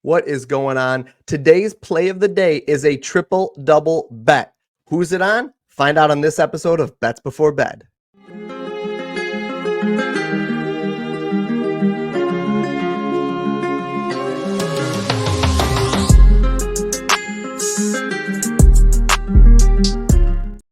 What is going on? Today's play of the day is a triple-double bet. Who's it on? Find out on this episode of Bets Before Bed.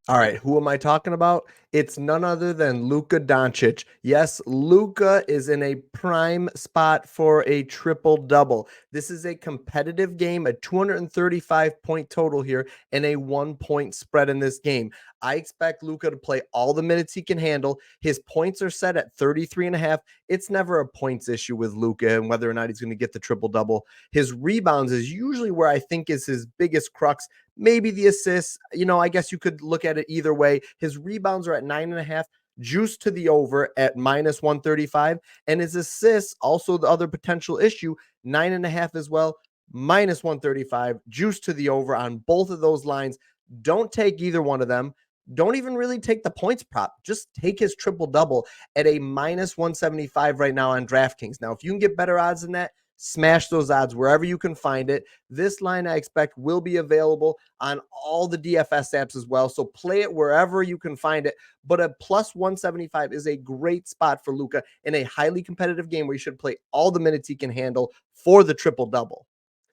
All right, who am I talking about? It's none other than Luka Doncic. Yes, Luka is in a prime spot for a triple-double. This is a competitive game, a 235-point total here, and a 1-point spread in this game. I expect Luka to play all the minutes he can handle. His points are set at 33.5. It's never a points issue with Luka and whether or not he's going to get the triple-double. His rebounds is usually where I think is his biggest crux. Maybe the assists, I guess you could look at it either way. His rebounds are at 9.5, juice to the over at minus 135. And his assists, also the other potential issue, 9.5 as well, minus 135, juice to the over on both of those lines. Don't take either one of them. Don't even really take the points prop. Just take his triple double at a minus 175 right now on DraftKings. Now, if you can get better odds than that, smash those odds wherever you can find it. This line I expect will be available on all the DFS apps as well. So play it wherever you can find it. But a plus 175 is a great spot for Luka in a highly competitive game where you should play all the minutes he can handle for the triple double.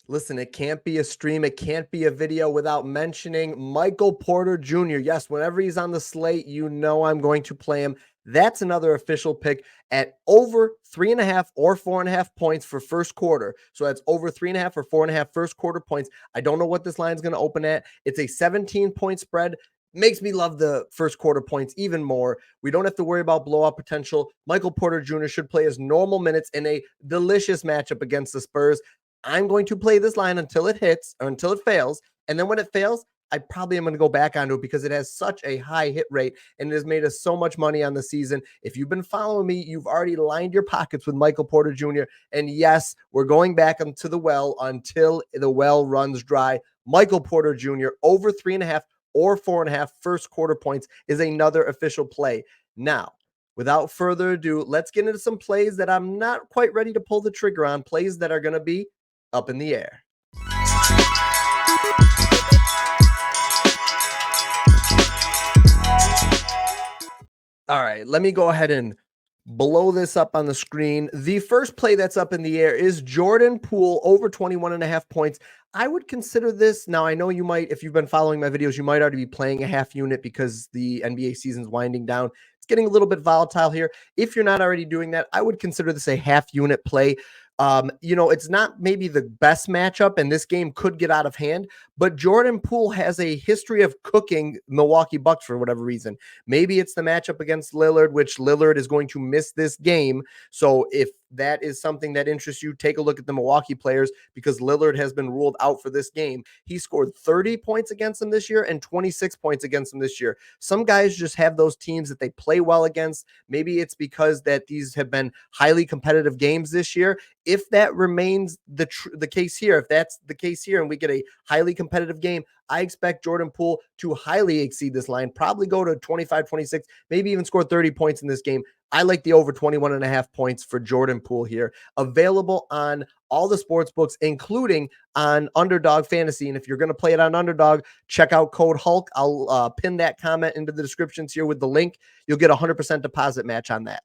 Listen, it can't be a stream. It can't be a video without mentioning Michael Porter Jr. Yes, whenever he's on the slate, I'm going to play him. That's another official pick at over 3.5 or 4.5 points for first quarter. So that's over 3.5 or 4.5 first quarter points. I don't know what this line is going to open at. It's a 17-point spread. Makes me love the first quarter points even more. We don't have to worry about blowout potential. Michael Porter Jr. should play his normal minutes in a delicious matchup against the Spurs. I'm going to play this line until it hits or until it fails. And then when it fails, I probably am going to go back onto it because it has such a high hit rate and it has made us so much money on the season. If you've been following me, you've already lined your pockets with Michael Porter Jr. And yes, we're going back into the well until the well runs dry. Michael Porter Jr. over 3.5 or 4.5 first quarter points is another official play. Now, without further ado, let's get into some plays that I'm not quite ready to pull the trigger on, plays that are going to be up in the air. All right, let me go ahead and blow this up on the screen. The first play that's up in the air is Jordan Poole over 21.5 points. I would consider this. Now, I know you might, if you've been following my videos, you might already be playing a half unit because the NBA season's winding down. It's getting a little bit volatile here. If you're not already doing that, I would consider this a half unit play. It's not maybe the best matchup, and this game could get out of hand, but Jordan Poole has a history of cooking Milwaukee Bucks for whatever reason. Maybe it's the matchup against Lillard, which Lillard is going to miss this game. So if that is something that interests you, take a look at the Milwaukee players because Lillard has been ruled out for this game. He scored 30 points against them this year and 26 points against them this year. Some guys just have those teams that they play well against. Maybe it's because that these have been highly competitive games this year. If that remains the case here, if that's the case here and we get a highly competitive game, I expect Jordan Poole to highly exceed this line, probably go to 25, 26, maybe even score 30 points in this game. I like the over 21.5 points for Jordan Poole here. Available on all the sports books, including on Underdog Fantasy. And if you're going to play it on Underdog, check out code Hulk. I'll pin that comment into the descriptions here with the link. You'll get a 100% deposit match on that.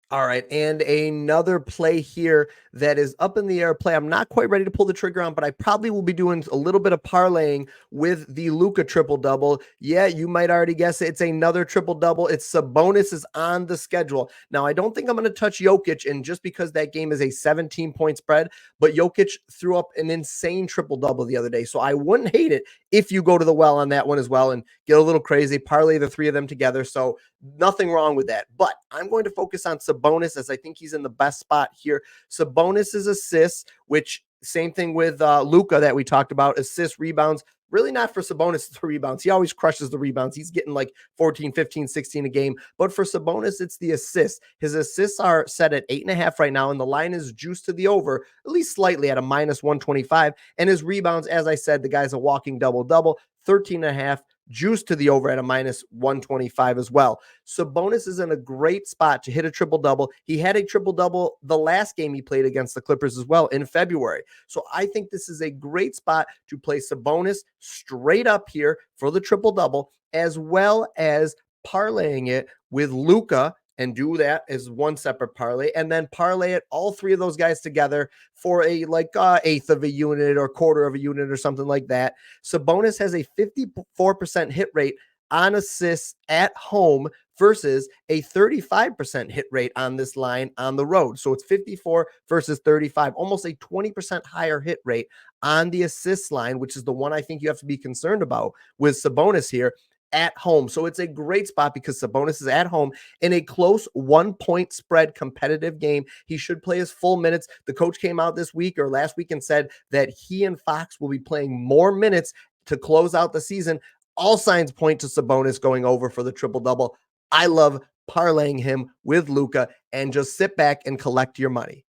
All right, and another play here that is up in the air play. I'm not quite ready to pull the trigger on, but I probably will be doing a little bit of parlaying with the Luka triple-double. Yeah, you might already guess it. It's another triple-double. It's Sabonis is on the schedule. Now, I don't think I'm going to touch Jokic, and just because that game is a 17-point spread, but Jokic threw up an insane triple-double the other day, so I wouldn't hate it if you go to the well on that one as well and get a little crazy, parlay the three of them together. So nothing wrong with that. But I'm going to focus on Sabonis as I think he's in the best spot here. Sabonis's assists, which same thing with Luka that we talked about, assists, rebounds, really not for Sabonis the rebounds. He always crushes the rebounds. He's getting like 14, 15, 16 a game. But for Sabonis, it's the assists. His assists are set at 8.5 right now, and the line is juiced to the over, at least slightly at a minus 125. And his rebounds, as I said, the guy's a walking double-double, 13.5, juice to the over at a minus 125 as well. Sabonis is in a great spot to hit a triple double. He had a triple double the last game he played against the Clippers as well in February. So I think this is a great spot to play Sabonis straight up here for the triple double, as well as parlaying it with Luka and do that as one separate parlay, and then parlay it all three of those guys together for a like eighth of a unit or quarter of a unit or something like that. Sabonis has a 54% hit rate on assists at home versus a 35% hit rate on this line on the road. So it's 54 versus 35, almost a 20% higher hit rate on the assist line, which is the one I think you have to be concerned about with Sabonis here at home. So it's a great spot because Sabonis is at home in a close 1 point spread competitive game. He should play his full minutes. The coach came out this week or last week and said that he and Fox will be playing more minutes to close out the season. All signs point to Sabonis going over for the triple double. I love parlaying him with Luka, and just sit back and collect your money.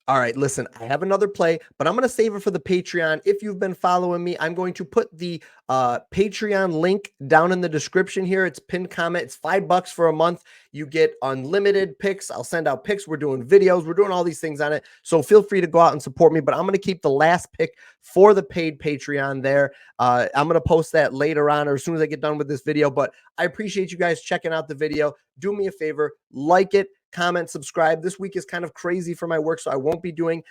All right, listen, I have another play, but I'm going to save it for the Patreon. If you've been following me, I'm going to put the Patreon link down in the description here. It's pinned comment. It's $5 for a month. You get unlimited picks. I'll send out picks. We're doing videos. We're doing all these things on it. So feel free to go out and support me, but I'm going to keep the last pick for the paid Patreon there. I'm going to post that later on or as soon as I get done with this video, but I appreciate you guys checking out the video. Do me a favor, like it, comment, subscribe. This week is kind of crazy for my work, so I won't be doing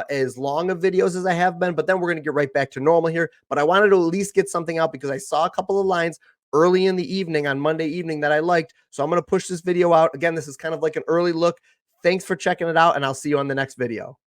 as long of videos as I have been, but then we're going to get right back to normal here. But I wanted to at least get something out because I saw a couple of lines early in the evening on Monday evening that I liked. So I'm going to push this video out. Again, this is kind of like an early look. Thanks for checking it out, and I'll see you on the next video.